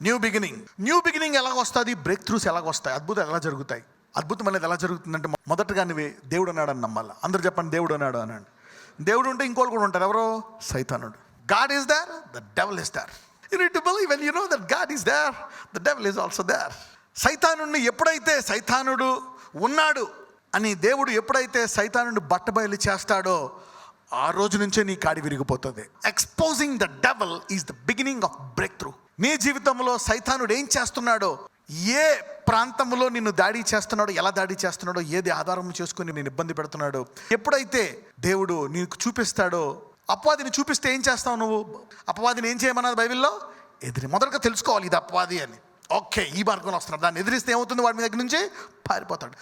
New beginning ఎలాగ వస్తుంది? Break throughs ఎలాగ వస్తాయి? అద్భుతాలు ఎలా జరుగుతాయి? అద్భుతం అనేది ఎలా జరుగుతుందంటే మొదటగా నువ్వే దేవుడు అన్నాడు అని నమ్మాలి. అందరూ చెప్పండి దేవుడు అన్నాడు అనండి. దేవుడు ఉంటే ఇంకోళ్ళు కూడా ఉంటారు. ఎవరో? సైతానుడు. God is there, the devil is there. You need to believe when you know that God is there, the devil is also there. సైతానుడిని ఎప్పుడైతే సైతానుడు ఉన్నాడు అని దేవుడు ఎప్పుడైతే సైతానుడిని బట్టబయలు చేస్తాడో ఆ రోజు నుంచే నీ కాడి విరిగిపోతుంది. Exposing the devil is the beginning of breakthrough. నీ జీవితంలో సైతానుడు ఏం చేస్తున్నాడో, ఏ ప్రాంతంలో నిన్ను దాడి చేస్తున్నాడో, ఎలా దాడి చేస్తున్నాడో, ఏది ఆధారం చేసుకుని నేను ఇబ్బంది పెడుతున్నాడో ఎప్పుడైతే దేవుడు నీకు చూపిస్తాడో, అపవాదిని చూపిస్తే ఏం చేస్తావు నువ్వు? అపవాదిని ఏం చేయమన్నది బైబిల్లో? మొదటగా తెలుసుకోవాలి ఇది అపవాది అని. ఓకే, ఈ మార్గంలో వస్తున్నాడు, దాన్ని ఎదిరిస్తే ఏమవుతుంది? వాడి మీ దగ్గర నుంచి పారిపోతాడు.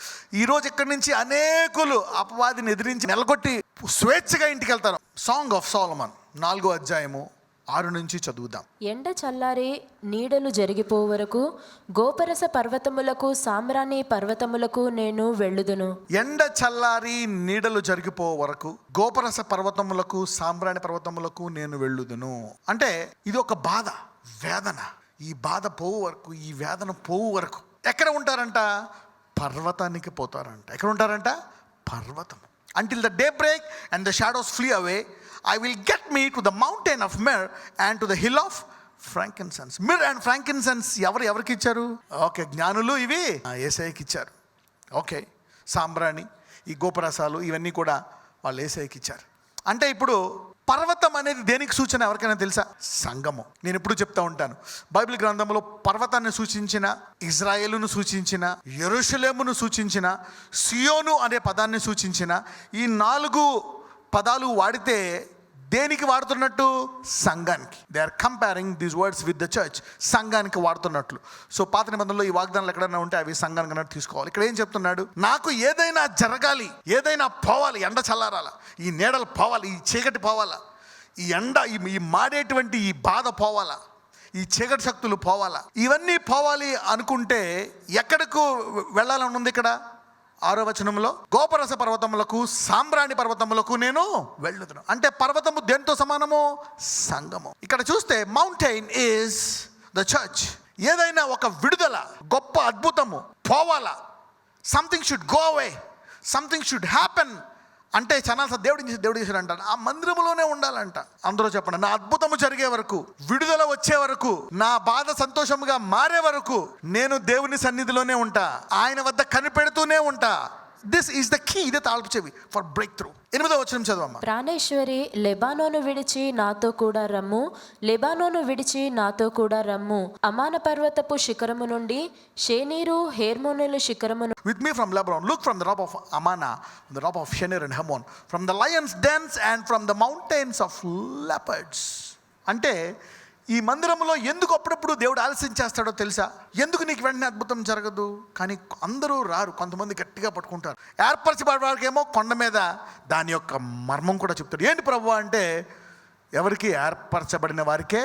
ఈరోజు ఇక్కడి నుంచి అనేకులు అపవాదిని ఎదిరించి నెలకొట్టి స్వేచ్ఛగా ఇంటికి వెళ్తారు. సాంగ్ ఆఫ్ సోలమన్ 4వ అధ్యాయము 6 నుంచి చదువుదాం. ఎండ చల్లారి నీడలు జరిగిపో వరకు గోపరస పర్వతములకు సామ్రాణి పర్వతములకు నేను వెళ్ళుదును. ఎండ చల్లారి నీడలు జరిగిపో వరకు గోపరస పర్వతములకు సామ్రాణి పర్వతములకు నేను వెళ్ళుదును. అంటే ఇది ఒక బాధ, వేదన. ఈ బాధ పోవు వరకు, ఈ వేదన పోవు వరకు ఎక్కడ ఉంటారంట? పర్వతానికి పోతారంట. ఎక్కడ ఉంటారంట? పర్వతం. Until the day break and the shadows flea away, I will get me to the mountain of myrrh and to the hill of frankincense. Myrrh and frankincense ఎవరికి ఇచ్చారు? ఓకే, జ్ఞానులు ఇవి యేసయ్యకి ఇచ్చారు. ఓకే, సాంబ్రాణి, ఈ గోపరసాలు ఇవన్నీ కూడా వాళ్ళు యేసయ్యకి ఇచ్చారు. అంటే ఇప్పుడు పర్వతం అనేది దేనికి సూచన? ఎవరికైనా తెలుసా? సంఘము. నేను ఎప్పుడు చెప్తా ఉంటాను, బైబిల్ గ్రంథంలో పర్వతాన్ని సూచించిన, ఇజ్రాయేలును సూచించిన, యెరూషలేమును సూచించిన, సియోను అనే పదాన్ని సూచించిన ఈ 4 పదాలు వాడితే దేనికి వాడుతున్నట్టు? సంఘానికి. They are comparing these words with the church. సంఘానికి వాడుతున్నట్లు. సో పాత నిబంధనలో ఈ వాగ్దానాలు ఎక్కడైనా ఉంటే అవి సంఘానికి అన్నట్టు తీసుకోవాలి. ఇక్కడ ఏం చెప్తున్నాడు? నాకు ఏదైనా జరగాలి, ఏదైనా పోవాలి, ఎండ చల్లారాల, ఈ నీడలు పోవాలి, ఈ చీకటి పోవాలా, ఈ ఎండ, ఈ మాడేటువంటి ఈ బాధ పోవాలా, ఈ చీకటి శక్తులు పోవాలా, ఇవన్నీ పోవాలి అనుకుంటే ఎక్కడకు వెళ్ళాలని ఉంది? ఇక్కడ 6వ వచనంలో గోపరస పర్వతములకు సాంబ్రాణి పర్వతములకు నేను వెళ్ళుదును. అంటే పర్వతము దేంతో సమానము? సంఘము. ఇక్కడ చూస్తే మౌంటైన్ ఈజ్ ద చర్చ్. ఏదైనా ఒక విడుదల, గొప్ప అద్భుతము పోవాలా, something should go away, something should happen అంటే చనాల్స దేవుడు చేశాడంట ఆ మందిరములోనే ఉండాలంట. అందరూ చెప్పండి, నా అద్భుతము జరిగే వరకు, విడుదల వచ్చే వరకు, నా బాధ సంతోషముగా మారే వరకు నేను దేవుని సన్నిధిలోనే ఉంటా, ఆయన వద్ద కనిపెడుతూనే ఉంటా. This is the key. ఇదే తాళపు చెవి ఫర్ బ్రేక్ త్రూ. 8వ వచనం చదవమ్మా. ప్రాణేశ్వరి, లెబానోను విడిచి నాతో కూడా రమ్ము, లెబానోను విడిచి నాతో కూడా రమ్ము. అమాన పర్వతపు శిఖరము నుండి షేనీరు హెర్మోనుల శిఖరమును. With me from Lebanon, look from the rock of Amana, the rock of Shenir and Hermon, from the lion's dens and from the mountains of leopards. అంటే ఈ మందిరంలో ఎందుకు అప్పుడప్పుడు దేవుడు ఆలస్యం చేస్తాడో తెలుసా? ఎందుకు నీకు వెంటనే అద్భుతం జరగదు? కానీ అందరూ రారు, కొంతమంది గట్టిగా పట్టుకుంటారు. ఏర్పరచబడిన వారికేమో కొండ మీద దాని యొక్క మర్మం కూడా చెప్తాడు. ఏంటి ప్రభువా అంటే, ఎవరికి? ఏర్పరచబడిన వారికే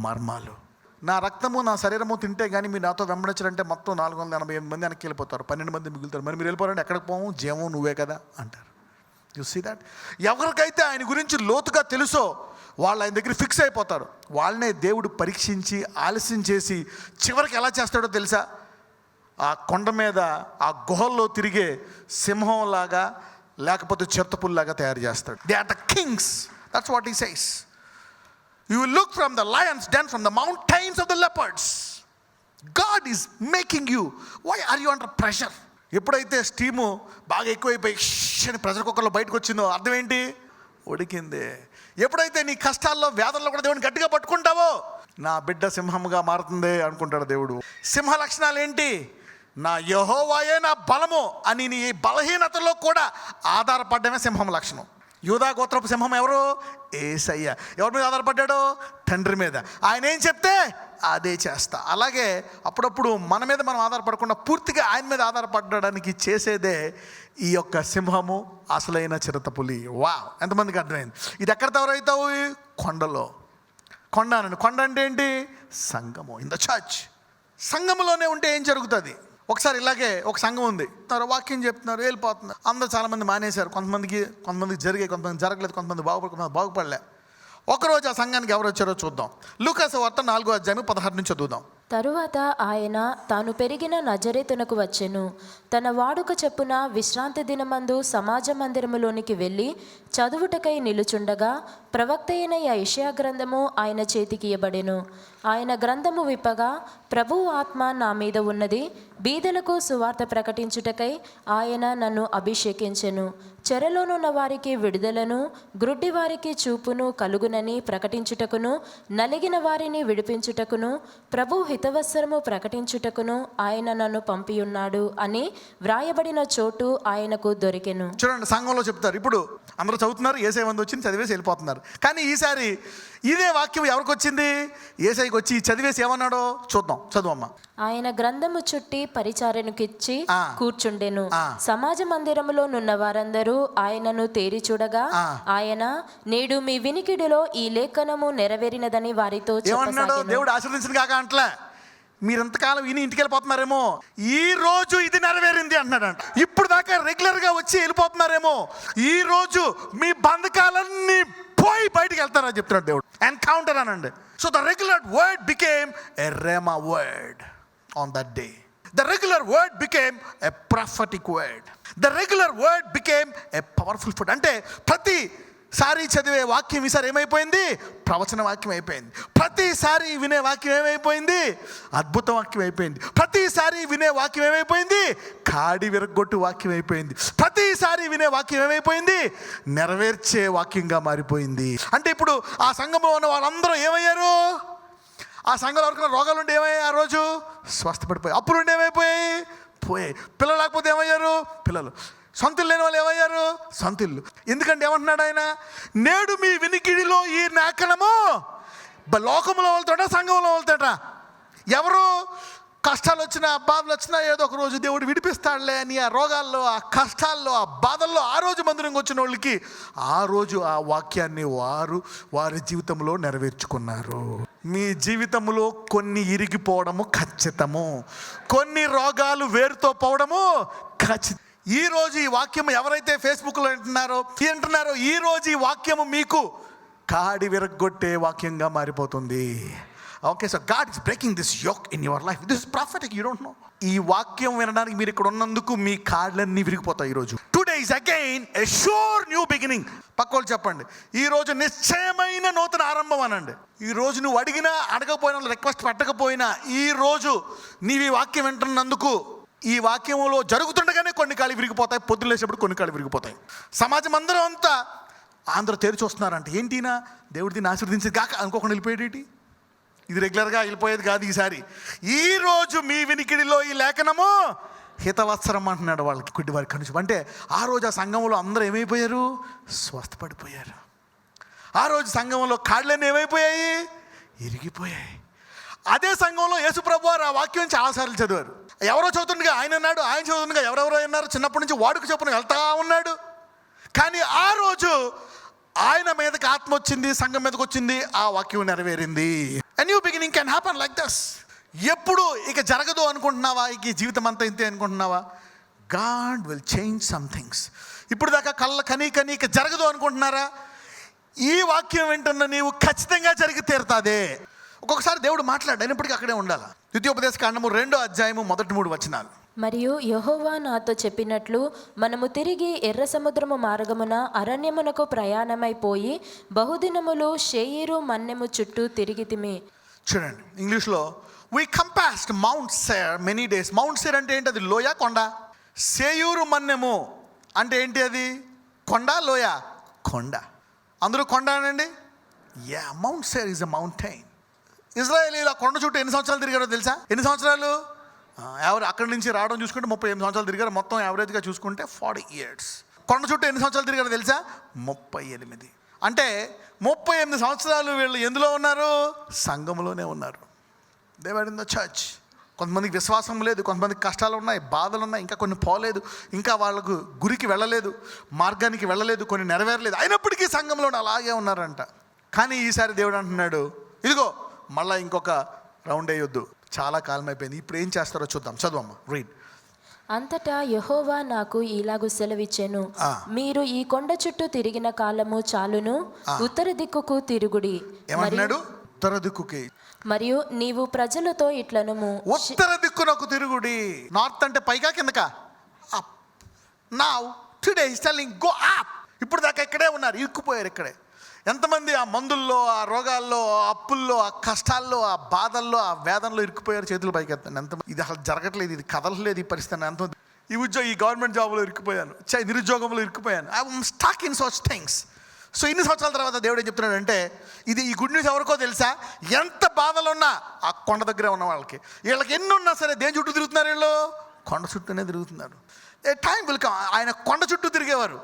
మర్మాలు. నా రక్తము నా శరీరము తింటే కానీ మీరు నాతో వెంబడించారంటే మొత్తం 488 మంది వెనక్కి వెళ్ళిపోతారు, 12 మంది మిగులుతారు. మరి మీరు వెళ్ళిపోరంటే ఎక్కడికి పోము? జీవం నువ్వే కదా అంటారు. You see that? ఎవరికైతే ఆయన గురించి లోతుగా తెలుసో వాళ్ళు ఆయన దగ్గర ఫిక్స్ అయిపోతారు. వాళ్ళనే దేవుడు పరీక్షించి ఆలస్యం చేసి చివరికి ఎలా చేస్తాడో తెలుసా? ఆ కొండ మీద ఆ గుహల్లో తిరిగే సింహంలాగా లేకపోతే చిరుతపుల్లాగా తయారు చేస్తాడు. They are the kings. That's what he says. You will look from the lion's den, from the mountains of the leopards. God is making you. Why are you under pressure? ఎప్పుడైతే స్టీము బాగా ఎక్కువైపోయి అని pressure కుక్కర్లో బయటకు వచ్చిందో అర్థం ఏంటి? ఉడికిందే. ఎప్పుడైతే నీ కష్టాల్లో వేదనలో కూడా దేవుడిని గట్టిగా పట్టుకుంటావో నా బిడ్డ సింహముగా మారుతుంది అనుకుంటాడు దేవుడు. సింహ లక్షణాలు ఏంటి? నా యెహోవాయే నా బలము అని నీ బలహీనతలో కూడా ఆధారపడమే సింహం లక్షణం. యూదా గోత్రపు సింహం ఎవరు? యేసయ్య. ఎవరి మీద ఆధారపడ్డాడు? తండ్రి మీద. ఆయన ఏం చెప్తే అదే చేస్తా. అలాగే అప్పుడప్పుడు మన మీద మనం ఆధారపడకుండా పూర్తిగా ఆయన మీద ఆధారపడడానికి చేసేదే ఈ యొక్క సింహము, అసలైన చిరుతపులి. వా, ఎంతమందికి అర్థమైంది? ఇది ఎక్కడ తవరైతావు? కొండలో. కొండ అనండి. కొండ అంటే ఏంటి? సంఘము. In the church. సంఘములోనే ఉంటే ఏం జరుగుతుంది? ఒకసారి ఇలాగే ఒక సంఘం ఉంది, వాక్యం చెప్తున్నారు, వెళ్ళిపోతున్నారు. అందరూ చాలామంది మానేశారు. కొంతమందికి జరిగాయి, కొంతమంది జరగలేదు, కొంతమంది బాగుపడలే. ఒకరోజు ఆ సంఘానికి ఎవరు వచ్చారో చూద్దాం. లూకాసు వార్త 4వ అధ్యాయం 16 నుంచి చదువుదాం. తరువాత ఆయన తాను పెరిగిన నజరేతునకు వచ్చెను. తన వాడుక చెప్పున విశ్రాంతి దినమందు సమాజ మందిరములోనికి వెళ్ళి చదువుటకై నిలుచుండగా ప్రవక్త అయిన యెషయా గ్రంథము ఆయన చేతికి ఇయ్యబడెను. ఆయన గ్రంథము విప్పగా, ప్రభువు ఆత్మ నా మీద ఉన్నది, బీదలకు సువార్త ప్రకటించుటకై ఆయన నన్ను అభిషేకించెను. చెరలోనున్న వారికి విడుదలను, గ్రుడ్డి వారికి చూపును కలుగునని ప్రకటించుటకును, నలిగిన వారిని విడిపించుటకును, ప్రభు హితవత్సరము ప్రకటించుటకును ఆయన నన్ను పంపియున్నాడు అని వ్రాయబడిన చోటు ఆయనకు దొరికెను. చూడండి, సంఘంలో చెప్తారు, ఇప్పుడు అందరూ చదువుతున్నారు, ఏసై మంది వచ్చింది చదివేసి వెళ్ళిపోతున్నారు. కానీ ఈసారి ఇదే వాక్యం ఎవరికి వచ్చింది? ఏసైకి వచ్చి చదివేసి ఏమన్నాడో చూద్దాం. చదువమ్మా. ఆయన గ్రంథము చుట్టి పరిచారకునిచ్చి కూర్చుండెను. సమాజ మందిరములో నున్న వారందరూ ఆయనను తేరి చూడగా ఆయన, నేడు మీ వినికిడిలో ఈ లేఖనము నెరవేరినదని వారితో ఏమన్నాడు? దేవుడు ఆశీర్వదించిన కాక అంటలే, మీరెంతకాలం విని ఇంటికి వెళ్ళిపోతున్నారేమో, ఈ రోజు ఇది నెరవేరింది అంటున్నాడంట. ఇప్పుడు దాకా రెగ్యులర్గా వచ్చి వెళ్ళిపోతున్నారేమో, ఈ రోజు మీ బంధకాలన్నీ పోయి బయటికి వెళ్తారని చెప్తున్నాడు దేవుడు. ఎన్కౌంటర్ అనండి. So the regular word became a rhema word on that day. The regular word became a prophetic word. The regular word became a powerful food. అంటే ప్రతిసారి చదివే వాక్యం ఈసారి ఏమైపోయింది? ప్రవచన వాక్యం అయిపోయింది. ప్రతిసారి వినే వాక్యం ఏమైపోయింది? అద్భుత వాక్యం అయిపోయింది. ప్రతిసారి వినే వాక్యం ఏమైపోయింది? కాడి విరగొట్టు వాక్యం అయిపోయింది. ప్రతిసారి వినే వాక్యం ఏమైపోయింది? నెరవేర్చే వాక్యంగా మారిపోయింది. అంటే ఇప్పుడు ఆ సంఘంలో ఉన్న వాళ్ళందరూ ఏమయ్యారు? ఆ సంఘంలో ఎవరికైనా రోగాలు ఉండి ఏమయ్యాయి? ఆ రోజు స్వస్థపడిపోయాయి. అప్పులు ఉండి ఏమైపోయాయి? పోయాయి. పిల్లలు లేకపోతే ఏమయ్యారు? పిల్లలు. సొంతలు లేని వాళ్ళు ఏమయ్యారు? సొంతిల్లు. ఎందుకంటే ఏమంటున్నాడు ఆయన? నేడు మీ వినికిడిలో ఈ లేఖనము లోకంలో వెళ్తాడా, సంఘంలో వెళ్తాడా? ఎవరు కష్టాలు వచ్చినా, బాధలు వచ్చినా ఏదో ఒక రోజు దేవుడు విడిపిస్తాడులే అని ఆ రోగాల్లో, ఆ కష్టాల్లో, ఆ బాధల్లో ఆ రోజు మందిరంకి వచ్చిన వాళ్ళకి ఆ రోజు ఆ వాక్యాన్ని వారి జీవితంలో నెరవేర్చుకున్నారు. మీ జీవితంలో కొన్ని ఇరిగిపోవడము ఖచ్చితము, కొన్ని రోగాలు వేరుతో పోవడము ఖచ్చితం. ఈ రోజు ఈ వాక్యము ఎవరైతే ఫేస్బుక్లో వింటున్నారో ఈ రోజు ఈ వాక్యము మీకు కాడి విరగొట్టే వాక్యంగా మారిపోతుంది. Okay, so God is breaking this yoke in your life. This is prophetic, you don't know. ఈ వాక్యం వినడానికి మీరు ఇక్కడ ఉన్నందుకు మీ కాళ్ళన్నీ విరిగిపోతాయి ఈరోజు. Today is again a sure new beginning. పక్కోళ్ళు చెప్పండి, ఈరోజు నిశ్చయమైన నూతన ఆరంభం అనండి. ఈరోజు నువ్వు అడిగినా అడగకపోయినా, రిక్వెస్ట్ పెట్టకపోయినా, ఈరోజు నీవు ఈ వాక్యం వింటున్నందుకు, ఈ వాక్యంలో జరుగుతుండగానే కొన్ని కాళ్ళు విరిగిపోతాయి, పొద్దున్న లేచేప్పుడు కొన్ని కాళ్ళు విరిగిపోతాయి. సమాజం అందరూ తెరిచి వస్తున్నారంట. ఏంటినా దేవుడు దీన్ని ఆశీర్వదించేది కాక అనుకోకుండా వెళ్ళిపోయేటి. ఇది రెగ్యులర్గా వెళ్ళిపోయేది కాదు. ఈరోజు మీ వినికిడిలో ఈ లేఖనము హితవత్సరం అంటున్నాడు వాళ్ళకి, గుడ్డి వారికి కనుచు. అంటే ఆ రోజు ఆ సంఘంలో అందరూ ఏమైపోయారు? స్వస్థపడిపోయారు. ఆ రోజు సంఘంలో కాళ్ళన్నీ ఏమైపోయాయి? ఇరిగిపోయాయి. అదే సంఘంలో యేసుప్రభు వారు ఆ వాక్యం చాలాసార్లు చదివారు. ఎవరో చదువుతుండగా ఆయన అన్నాడు, ఆయన చదువుతుండగా ఎవరెవరో అన్నారు. చిన్నప్పటి నుంచి వాడుక చొప్పున వెళ్తా ఉన్నాడు. కానీ ఆ రోజు ఆయన మీదకి ఆత్మ వచ్చింది, సంఘం మీదకి వచ్చింది, ఆ వాక్యం నెరవేరింది. A new beginning can happen like this. ఎప్పుడు ఇక జరగదు అనుకుంటున్నావా? ఇక జీవితం అంతా ఇంతే అనుకుంటున్నావా? God will change some things. ఇప్పుడు దాకా కని ఇక జరగదు అనుకుంటున్నారా? ఈ వాక్యం వింటున్న నీవు ఖచ్చితంగా జరిగి తీరుతాదే. ఒక్కొక్కసారి దేవుడు మాట్లాడినప్పటికీ అక్కడే ఉండాలి. ద్వితీయోపదేశ కాండము 2వ అధ్యాయము మొదటి 3 వచనాలు. మరియు యెహోవా నాతో చెప్పినట్లు మనము తిరిగి ఎర్ర సముద్రము మార్గమున అరణ్యమునకు ప్రయాణమైపోయి బహుదినములు షేయీరు మన్నెము చుట్టూ తిరిగితిమి. చూడండి, ఇంగ్లీష్లో we compassed Mount Seir many days. Mount share అంటే ఏంటి? అది లోయ, కొండ. సేయూరు మన్నెము అంటే ఏంటి? అది కొండ, లోయ, కొండ. అందరూ కొండ అనండి. Mount share is a mountain. ఇజ్రాయేలీలు ఆ కొండ చుట్టూ ఎన్ని సంవత్సరాలు తిరిగారో తెలుసా? ఎన్ని సంవత్సరాలు? అక్కడి నుంచి రావడం చూసుకుంటే 38 సంవత్సరాలు తిరిగారు. మొత్తం యావరేజ్గా చూసుకుంటే 40 years. కొండ చుట్టూ ఎన్ని సంవత్సరాలు తిరిగారో తెలుసా? 38. అంటే 38 సంవత్సరాలు వీళ్ళు ఎందులో ఉన్నారు? సంఘంలోనే ఉన్నారు. They were in the church. కొంతమందికి విశ్వాసం లేదు, కొంతమందికి కష్టాలు ఉన్నాయి, బాధలు ఉన్నాయి, ఇంకా కొన్ని పోలేదు, ఇంకా వాళ్ళకు గురికి వెళ్ళలేదు, మార్గానికి వెళ్ళలేదు, కొన్ని నెరవేరలేదు. అయినప్పటికీ సంఘంలో అలాగే ఉన్నారంట. కానీ ఈసారి దేవుడు అంటున్నాడు, ఇదిగో మళ్ళీ ఇంకొక రౌండ్ వేయొద్దు, చాలా కాలం అయిపోయింది, ఇప్పుడు ఏం చేస్తారో చూద్దాం. చదవమ్మా, రీడ్. అంతటా యెహోవా నాకు ఇలాగు సెలవిచ్చెను, మీరు ఈ కొండ చుట్టూ తిరిగిన కాలము చాలును, ఉత్తర దిక్కుకు తిరుగుడి. ఏమన్నాడు? ఉత్తర దిక్కుకి. మరియు నీవు ప్రజలతో ఇట్లనుము, ఉత్తర దిక్కునకు తిరుగుడి. నార్త్ అంటే పైగా కిందకా? Up. Now today is telling go up. ఇప్పుడు దాకా ఇక్కడే ఉన్నారు, ఇరుక్కుపోయారు ఇక్కడే. ఎంతమంది ఆ మందుల్లో, ఆ రోగాల్లో, ఆ అప్పుల్లో, ఆ కష్టాల్లో, ఆ బాధల్లో, ఆ వేదనలో ఇరుక్కుపోయారు? చేతులు పైకి ఎత్తండి. ఎంతమంది? ఇది అసలు జరగట్లేదు, ఇది కదలలేదు ఈ పరిస్థితి. ఎంతమంది ఈ గవర్నమెంట్ జాబ్లో ఇరుక్కుపోయాను, నిరుద్యోగంలో ఇరుక్కుపోయాను, I am stuck in such things. So ఇన్ని సంవత్సరాల తర్వాత దేవుడు ఏం చెప్తున్నాడంటే, ఈ గుడ్ న్యూస్ ఎవరికో తెలుసా? ఎంత బాధలు ఉన్నా ఆ కొండ దగ్గరే ఉన్న వాళ్ళకి. వీళ్ళకి ఎన్ని ఉన్నా సరే దేని చుట్టూ తిరుగుతున్నారు? వీళ్ళు కొండ చుట్టూనే తిరుగుతున్నారు. A time will come. ఆయన కొండ చుట్టూ తిరిగేవారు,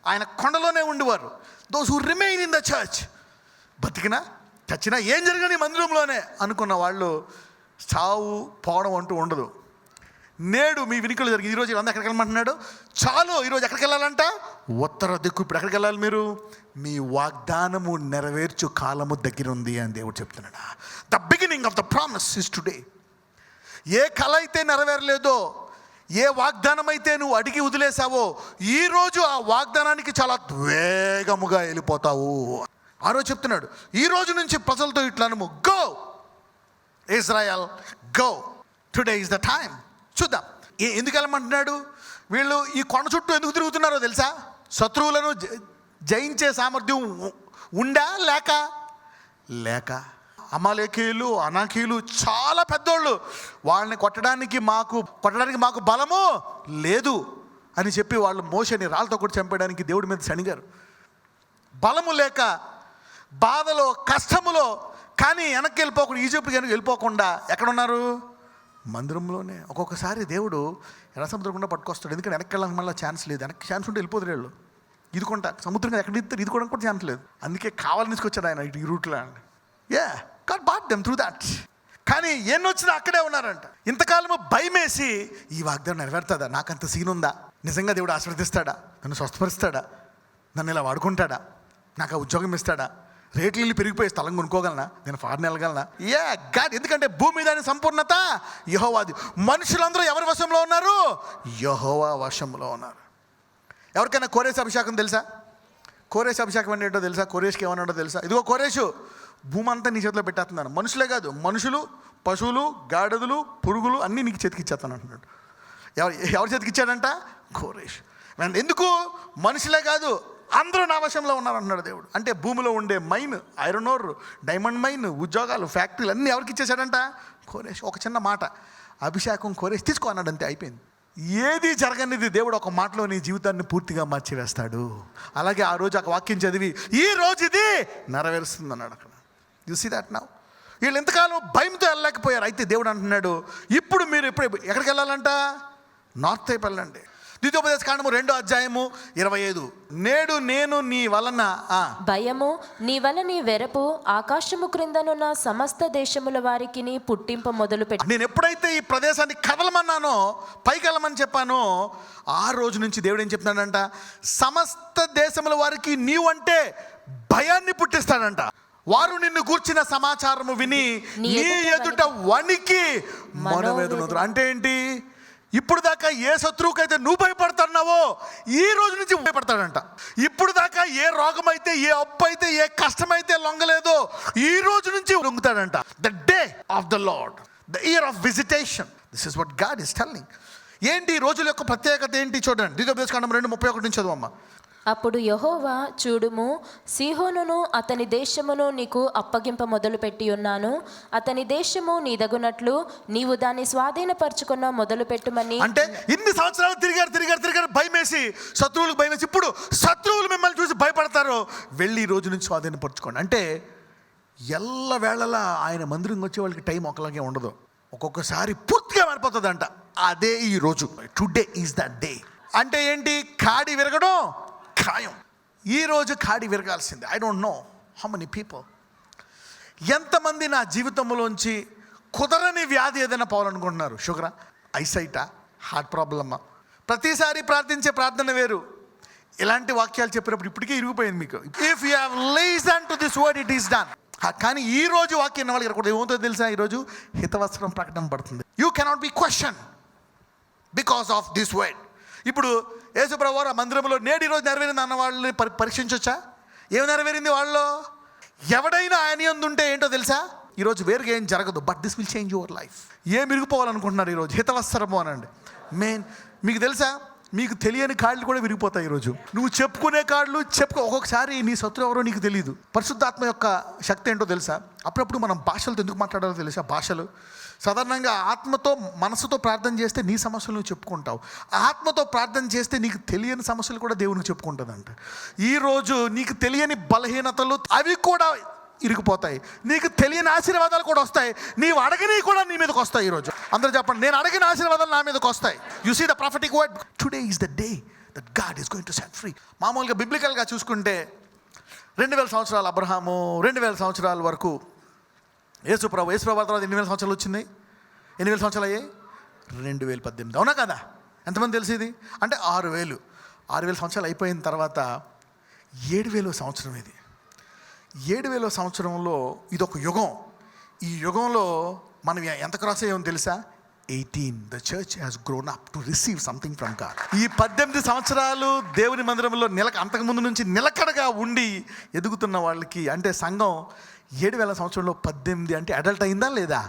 ఆయన కొండలోనే ఉండేవారు. Those who remain in the church. బతికినా చచ్చినా ఏం జరగని మందిరంలోనే అనుకున్న వాళ్ళు చావు పోవడం అంటూ ఉండదు. నేడు మీ వినికిలో జరిగింది. ఈరోజు అందరూ ఎక్కడికి వెళ్ళమంటున్నాడు? చాలు, ఈరోజు ఎక్కడికి వెళ్ళాలంట? ఉత్తర దిక్కు. ఇప్పుడు ఎక్కడికి వెళ్ళాలి మీరు? మీ వాగ్దానము నెరవేర్చు కాలము దగ్గర ఉంది అని దేవుడు చెప్తున్నాడు. The beginning of the promise is today. ఏ కళ అయితే నెరవేరలేదో, ఏ వాగ్దానం అయితే నువ్వు అడిగి వదిలేసావో, ఈరోజు ఆ వాగ్దానానికి చాలా వేగముగా వెళ్ళిపోతావు. ఆ రోజు చెప్తున్నాడు, ఈ రోజు నుంచి ప్రజలతో ఇట్లనము, go Israel go, today is the time. చూద్దాం ఎందుకు వెళ్ళమంటున్నాడు. వీళ్ళు ఈ కొండ చుట్టూ ఎందుకు తిరుగుతున్నారో తెలుసా? శత్రువులను జయించే సామర్థ్యం ఉండా లేక అమాలేకీయులు, అనాకీయులు చాలా పెద్దోళ్ళు, వాళ్ళని కొట్టడానికి మాకు బలము లేదు అని చెప్పి వాళ్ళు మోషేని రాళ్ళతో కూడా చంపడానికి దేవుడి మీద శనిగారు. బలము లేక, బాధలో, కష్టములో, కానీ వెనక్కి వెళ్ళిపోకుండా, ఈజిప్ట్కి వెళ్ళిపోకుండా ఎక్కడున్నారు? మందిరంలోనే. ఒక్కొక్కసారి దేవుడు ఎర్ర సముద్రం గుండా పట్టుకొస్తాడు. ఎందుకంటే వెనక్కి వెళ్ళడానికి మళ్ళీ ఛాన్స్ లేదు. వెనక్కి ఛాన్స్ ఉంటే వెళ్ళిపోతారు వీళ్ళు. ఇదికుంటా సముద్రం ఎక్కడ ఇస్తారు, ఇదికోవడానికి కూడా ఛాన్స్ లేదు. అందుకే కావాలని తీసుకొచ్చాడు ఆయన ఈ రూట్లో. God brought them through that. కానీ ఎన్నొచ్చినా అక్కడే ఉన్నారంట. ఇంతకాలము భయమేసి, ఈ వాగ్దానం నెరవేరుతుందా? నాకంత సీన్ ఉందా? నిజంగా దేవుడు ఆశీర్వదిస్తాడా? నన్ను స్వస్థపరుస్తాడా? నన్ను ఇలా వాడుకుంటాడా? నాకు ఆ ఉద్యోగం ఇస్తాడా? రేట్లు ఇల్లు పెరిగిపోయి స్థలం కొనుక్కోగలనా? నేను ఫారెన్ వెళ్ళగలనా? గాడ్. ఎందుకంటే భూమి మీద సంపూర్ణత యెహోవాది. మనుషులందరూ ఎవరి వశంలో ఉన్నారు? యెహోవా వశంలో ఉన్నారు. ఎవరికైనా కోరేష్ అభిషేకం తెలుసా? కోరేష్ అభిషేకం అంటే ఏంటో తెలుసా? కోరేష్కి ఏమన్నాడో తెలుసా? ఇదిగో కోరేషు, భూమి అంతా నీ చేతిలో పెట్టేస్తున్నాను. మనుషులే కాదు, మనుషులు, పశువులు, గాడిదలు, పురుగులు అన్నీ నీకు చేతికి ఇచ్చేస్తాను అంటున్నాడు. ఎవరి చేతికి ఇచ్చాడంట? కోరేష్. ఎందుకు? మనుషులే కాదు, అందరూ నా వశంలో ఉన్నారు అంటున్నాడు దేవుడు. అంటే భూమిలో ఉండే mine, iron ore, diamond mine, ఉద్యోగాలు, ఫ్యాక్టరీలు అన్నీ ఎవరికి ఇచ్చేసాడంట? కోరేష్. ఒక చిన్న మాట, అభిషేకం కోరేష్ తీసుకో అన్నాడు, అంతే, అయిపోయింది. ఏది జరగనిది దేవుడు ఒక మాటలో నీ జీవితాన్ని పూర్తిగా మార్చివేస్తాడు. అలాగే ఆ రోజు ఒక వాక్యం చదివి, ఈ రోజు ఇది నెరవేరుస్తుంది అన్నాడు అక్కడ. You see that now. వీళ్ళు ఎంతకాలం భయంతో వెళ్ళలేకపోయారు. అయితే దేవుడు అంటున్నాడు, ఇప్పుడు మీరు ఎక్కడికి వెళ్ళాలంట? నార్త్ వైపు వెళ్ళండి. ద్వితీయోపదేశకాండము 2:25. నేడు నేను నీ వలన భయము, నీ వలన వెరపు ఆకాశము క్రిందనున్న సమస్త దేశముల వారికి పుట్టింప మొదలుపెట్టి. నేను ఎప్పుడైతే ఈ ప్రదేశాన్ని కదలమన్నానో, పైకి వెళ్ళమని చెప్పానో, ఆ రోజు నుంచి దేవుడు ఏం చెప్తున్నాడంట? సమస్త దేశముల వారికి నీవంటే భయాన్ని పుట్టిస్తాడంట. వారు నిన్ను గూర్చిన సమాచారము విని నీ ఎదుట వణికి మనవేదన. అంటే ఏంటి? ఇప్పుడు దాకా ఏ శత్రువుకైతే నువ్వు భయపడుతున్నావో, ఈ రోజు నుంచి భయపడతాడంట. ఇప్పుడు దాకా ఏ రోగం అయితే, ఏ అప్పు అయితే, ఏ కష్టమైతే లొంగలేదో, ఈ రోజు నుంచి లొంగుతాడంట. The day of the Lord, the year of visitation. This is what God is telling. ఏంటి ఈ రోజుల యొక్క ప్రత్యేకత ఏంటి? చూడండి, ద్వితీయోపదేశకాండం 2:31 నుంచి చదువమ్మా. అప్పుడు యెహోవా, చూడుము, సీహోనును అతని దేశమును నీకు అప్పగింప మొదలుపెట్టి ఉన్నాను. అతని దేశము నీదగునట్లు నీవు దాన్ని స్వాధీనపరచుకున్న మొదలుపెట్టుమని. అంటే ఇన్ని సంవత్సరాలు తిరిగారు భయమేసి, శత్రువులకు భయమేసి, ఇప్పుడు శత్రువులు మిమ్మల్ని చూసి భయపడతారు. వెళ్ళి ఈ రోజు నుంచి స్వాధీనపరచుకోండి. అంటే ఎల్లవేళలా ఆయన మందిరం వచ్చే వాళ్ళకి టైం ఒకలాగే ఉండదు. ఒక్కొక్కసారి పూర్తిగా మారిపోతుందంట. అదే ఈ రోజు. Today is that day. అంటే ఏంటి? కాడి విరగడం ఖాయం. ఈరోజు కాడి విరగాల్సిందే. I don't know how many people. ఎంతమంది నా జీవితంలోంచి కుదరని వ్యాధి ఏదైనా పోవాలనుకుంటున్నారు? షుగరా, ఐసైటా, హార్ట్ ప్రాబ్లమా? ప్రతిసారి ప్రార్థించే ప్రార్థన వేరు. ఇలాంటి వాక్యాలు చెప్పినప్పుడు ఇప్పటికే ఇరిగిపోయింది మీకు. If you have listened to this word, it is done. కానీ ఈ రోజు వాక్యం వాళ్ళకి కూడా ఏమవుతుందో తెలుసా? ఈరోజు హితవస్త్రం ప్రకటన పడుతుంది. You cannot be question because of this word. ఇప్పుడు యేసుప్రభువు ఆ మందిరంలో నేడు ఈరోజు నెరవేరింది అన్న వాళ్ళని పరీక్షించవచ్చా? ఏమి నెరవేరింది వాళ్ళలో? ఎవడైనా ఆయన యందు ఉంటే ఏంటో తెలుసా, ఈరోజు వేరుగా ఏం జరగదు, but this will change your life. ఏం విరిగిపోవాలనుకుంటున్నారు ఈరోజు? హితవత్సరము అనండి. మీకు తెలుసా, మీకు తెలియని కాళ్ళు కూడా విరిగిపోతాయి ఈరోజు. నువ్వు చెప్పుకునే కాళ్ళు ఒక్కొక్కసారి నీ శత్రువు ఎవరో నీకు తెలియదు. పరిశుద్ధాత్మ యొక్క శక్తి ఏంటో తెలుసా? అప్పుడప్పుడు మనం భాషలతో ఎందుకు మాట్లాడాలో తెలుసా? భాషలు సాధారణంగా ఆత్మతో మనసుతో ప్రార్థన చేస్తే నీ సమస్యలు నువ్వు చెప్పుకుంటావు. ఆత్మతో ప్రార్థన చేస్తే నీకు తెలియని సమస్యలు కూడా దేవునికి చెప్పుకుంటుందంట. ఈరోజు నీకు తెలియని బలహీనతలు అవి కూడా ఇరిగిపోతాయి. నీకు తెలియని ఆశీర్వాదాలు కూడా వస్తాయి. నీవు అడగని కూడా నీ మీదకి వస్తాయి. ఈరోజు అందరూ చెప్పండి, నేను అడిగిన ఆశీర్వాదాలు నా మీదకి వస్తాయి. You see the prophetic word, today is the day that God is going to set free. మామూలుగా బిబ్లికల్గా చూసుకుంటే 2000 సంవత్సరాలు అబ్రహాము, 2000 సంవత్సరాల వరకు యేసుప్రభు తర్వాత 8,000 సంవత్సరాలు వచ్చింది. 8,000 సంవత్సరాలు అయ్యాయి 2018. అవునా కదా? ఎంతమంది తెలిసి ఇది? అంటే 6,000 సంవత్సరాలు అయిపోయిన తర్వాత 7,000 సంవత్సరం ఇది. 7,000 సంవత్సరంలో ఇదొక యుగం. ఈ యుగంలో మనం ఎంత క్రాస్ అయ్యామో తెలుసా? 18. The church has grown up to receive something from God. ఈ 18 సంవత్సరాలు దేవుని మందిరంలో అంతకుముందు నుంచి నిలకడగా ఉండి ఎదుగుతున్న వాళ్ళకి, అంటే సంఘం 7,000 సంవత్సరంలో 18 అంటే అడల్ట్ అయిందా లేదా?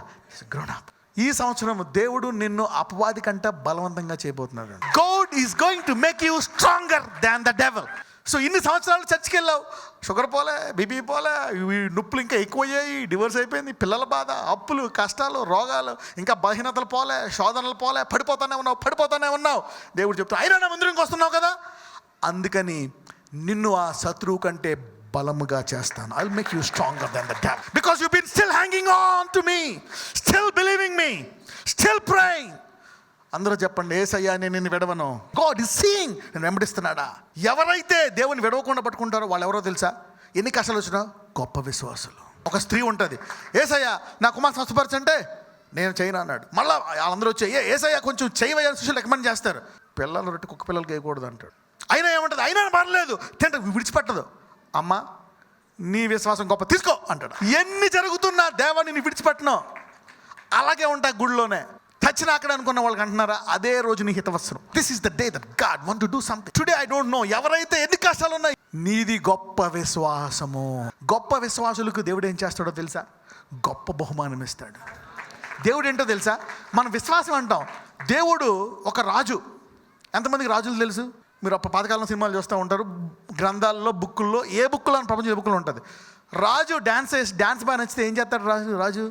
Grown up. ఈ సంవత్సరం దేవుడు నిన్ను అపవాది కంటే బలవంతంగా చేయబోతున్నాడు. God is going to make you stronger than the devil. So ఇన్ని సంవత్సరాలు చర్చికి వెళ్ళావు, షుగర్ పోలే, బీపీ పోలే, నొప్పులు ఇంకా ఎక్కువయ్యాయి, డివోర్స్ అయిపోయింది, పిల్లల బాధ, అప్పులు, కష్టాలు, రోగాలు, ఇంకా బలహీనతలు పోలే, శోధనలు పోలే, పడిపోతానే ఉన్నావు. దేవుడు చెప్తావు, అయినా నా మందిరంకి వస్తున్నావు కదా, అందుకని నిన్ను ఆ శత్రువు కంటే బలముగా చేస్తాను. I will make you stronger than the devil because you been still hanging on to me, still believing me, still praying. అందరూ చెప్పండి, యేసయ్యా నేను నిన్ను విడవను. గాడ్ ఈజ్ సీయింగ్, నేను వెంబడిస్తున్నాడా? ఎవరైతే దేవుని విడవకుండా పట్టుకుంటారో వాళ్ళు ఎవరో తెలుసా? ఎన్ని కష్టాలు వచ్చినా గొప్ప విశ్వాసులు. ఒక స్త్రీ ఉంటుంది, యేసయ్యా నా కుమార్ స్వస్థపరచంటే నేను చేయను అన్నాడు. మళ్ళీ వాళ్ళందరూ వచ్చి యేసయ్యా కొంచెం చేయవయ్యాలని శిష్యులు రికమెండ్ చేస్తారు. పిల్లలు రొట్టె కుక్క పిల్లలకి వేయకూడదు అంటాడు. అయినా ఏమంటుంది? అయినా పర్లేదు, తింటే విడిచిపెట్టదు. అమ్మ నీ విశ్వాసం గొప్ప, తీసుకో అంటాడు. ఎన్ని జరుగుతున్నా దేవాన్ని నీ విడిచిపెట్టను. అలాగే ఉంటాయి గుడిలోనే. చచ్చిన అక్కడ అనుకున్న వాళ్ళకి అంటున్నారా, అదే రోజు నీ హితవత్సరం. This is the day that God want to do something today. I don't know ఎవరైతే ఎన్ని కష్టాలు ఉన్నాయి, నీది గొప్ప విశ్వాసము. గొప్ప విశ్వాసులకు దేవుడు ఏం చేస్తాడో తెలుసా? గొప్ప బహుమానం ఇస్తాడు. దేవుడు ఏంటో తెలుసా? మన విశ్వాసం అంటాం. దేవుడు ఒక రాజు. ఎంతమందికి రాజులు తెలుసు? మీరు పాతకాలం సినిమాలు చూస్తూ ఉంటారు, గ్రంథాల్లో, బుక్కుల్లో, ఏ బుక్కులో అని ప్రపంచ బుక్కులో ఉంటుంది. రాజు డాన్స్ బాగా నచ్చితే ఏం చేస్తాడు? రాజు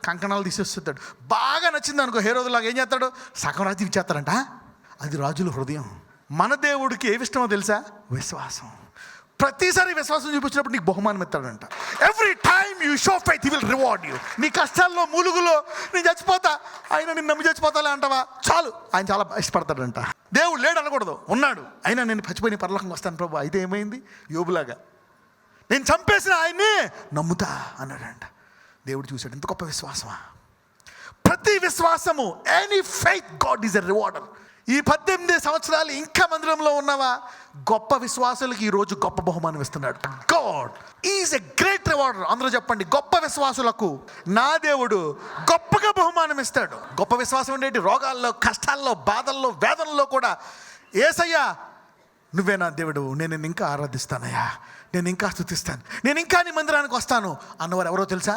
కంకణాలు తీసేస్తాడు. బాగా నచ్చింది అనుకో హేరోదులాగా ఏం చేస్తాడు? సగం రాజు ఇచ్చేస్తారంట. అది రాజుల హృదయం. మన దేవుడికి ఏమి ఇష్టమో తెలుసా? విశ్వాసం. ప్రతిసారి విశ్వాసం చూపించినప్పుడు నీకు బహుమానం ఇస్తాడంట. Every time you show faith he will reward you. నీ కష్టాల్లో మూలుగులో నేను చచ్చిపోతా, అయినా నేను నమ్మి చచ్చిపోతాలే అంటావా, చాలు, ఆయన చాలా ఇష్టపడతాడంట. దేవుడు లేడు అనకూడదు, ఉన్నాడు, అయినా నేను చచ్చిపోయి పరలోకంగా వస్తాను ప్రభు. అయితే ఏమైంది? యోబులాగా నేను చంపేసిన ఆయన్ని నమ్ముతా అన్నాడంట. దేవుడు చూశాడు, ఎంత గొప్ప విశ్వాసమా. ప్రతి విశ్వాసము, any faith, God is a rewarder. ఈ 18 సంవత్సరాలు ఇంకా మందిరంలో ఉన్నావా? గొప్ప విశ్వాసులకి ఈరోజు గొప్ప బహుమానం ఇస్తున్నాడు. God is a great rewarder. అందరూ చెప్పండి, గొప్ప విశ్వాసులకు నా దేవుడు గొప్పగా బహుమానం ఇస్తాడు. గొప్ప విశ్వాసం ఉండేటి రోగాల్లో, కష్టాల్లో, బాధల్లో, వేదనలో కూడా యేసయ్యా నువ్వే నా దేవుడు, నేను నిన్ను ఇంకా ఆరాధిస్తానయ్యా, నేను ఇంకా స్తుతిస్తాను, నేను ఇంకా నీ మందిరానికి వస్తాను అన్నవారు ఎవరో తెలుసా?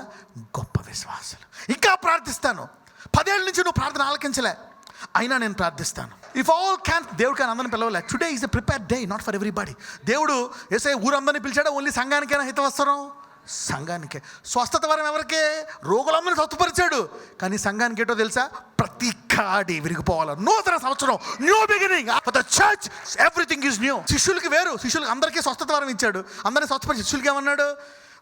గొప్ప విశ్వాసులు. ఇంకా ప్రార్థిస్తాను, 10 ఏళ్ళ నుంచి నువ్వు ప్రార్థన ఆలకించలే, అయినా నేను ప్రార్థిస్తాను. ఇఫ్ ఆల్ క్యాన్, దేవుడు కానీ అందరిని పిలవలే. Today is a prepared day, not for everybody. దేవుడు యేసయ్య ఊరందరినీ పిలిచాడా? ఓన్లీ సంఘానికైనా హితవత్సరం? సంఘానికే. స్వస్థత వరం ఎవరికే? రోగులందరినీ స్వస్థపరిచాడు. కానీ సంఘానికి ఏంటో తెలుసా? ప్రతి కాడి విరిగిపోవాలి. నూతన సంవత్సరం, new beginning for the church. Everything is new. శిష్యులకి వేరు, శిష్యులకి అందరికీ స్వస్థత వరం ఇచ్చాడు. అందరినీ స్వస్థపరిచి, శిష్యులకి ఏమన్నాడు?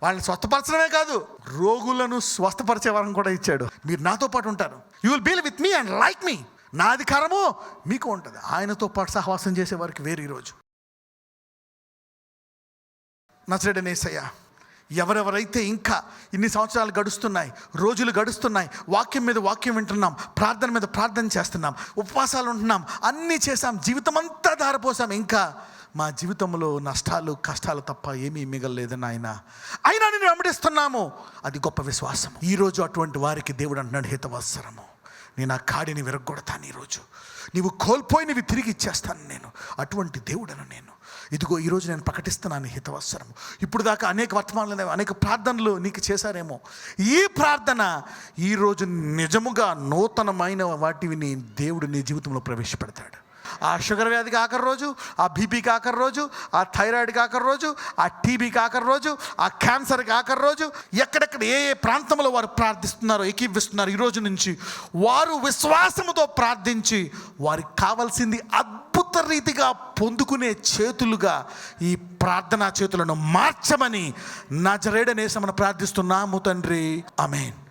వాళ్ళని స్వస్థపరచడమే కాదు, రోగులను స్వస్థపరిచే వరం కూడా ఇచ్చాడు. మీరు నాతో పాటు ఉంటారు, you will be with me and like me. నా అధికారము మీకు ఉంటుంది. ఆయనతో పాటు సహవాసం చేసే వారికి వేరు. ఈరోజు నజరేయుడైన యేసయ్య, ఎవరెవరైతే ఇంకా ఇన్ని సంవత్సరాలు గడుస్తున్నాయి, రోజులు గడుస్తున్నాయి, వాక్యం మీద వాక్యం వింటున్నాం, ప్రార్థన మీద ప్రార్థన చేస్తున్నాం, ఉపవాసాలు ఉంటున్నాం, అన్నీ చేశాం, జీవితం అంతా ధారపోసాం, ఇంకా మా జీవితంలో నష్టాలు, కష్టాలు తప్ప ఏమీ మిగలలేదు నాయన, అయినా నేను వెంబడిస్తున్నాము. అది గొప్ప విశ్వాసం. ఈరోజు అటువంటి వారికి దేవుడు అంటున్నాడు, హితవత్సరము, నేను ఆ కాడిని విరగొడతాను. ఈరోజు నీవు కోల్పోయినవి తిరిగి ఇచ్చేస్తాను. నేను అటువంటి దేవుడను. నేను ఇదిగో ఈరోజు నేను ప్రకటిస్తున్నాను హితవత్సరము. ఇప్పుడు దాకా అనేక వర్తమానాలు, అనేక ప్రార్థనలు నీకు చేశారేమో. ఈ ప్రార్థన ఈరోజు నిజముగా నూతనమైన వాటిని దేవుడు నీ జీవితంలో ప్రవేశపెడతాడు. ఆ షుగర్ వ్యాధికి ఆఖరి రోజు, ఆ బీపీకి ఆఖరి రోజు, ఆ థైరాయిడ్కి ఆఖరి రోజు, ఆ టీబీకి ఆఖరి రోజు, ఆ క్యాన్సర్కి ఆఖరి రోజు, ఎక్కడెక్కడ ఏ ఏ ప్రాంతంలో వారు ప్రార్థిస్తున్నారో ఏకీవిస్తున్నారు, ఈరోజు నుంచి వారు విశ్వాసముతో ప్రార్థించి వారికి కావాల్సింది అద్భుత రీతిగా పొందుకునే చేతులుగా ఈ ప్రార్థనా చేతులను మార్చమని నజరేయుడైన యేసుని ప్రార్థిస్తున్నాము తండ్రి. ఆమేన్.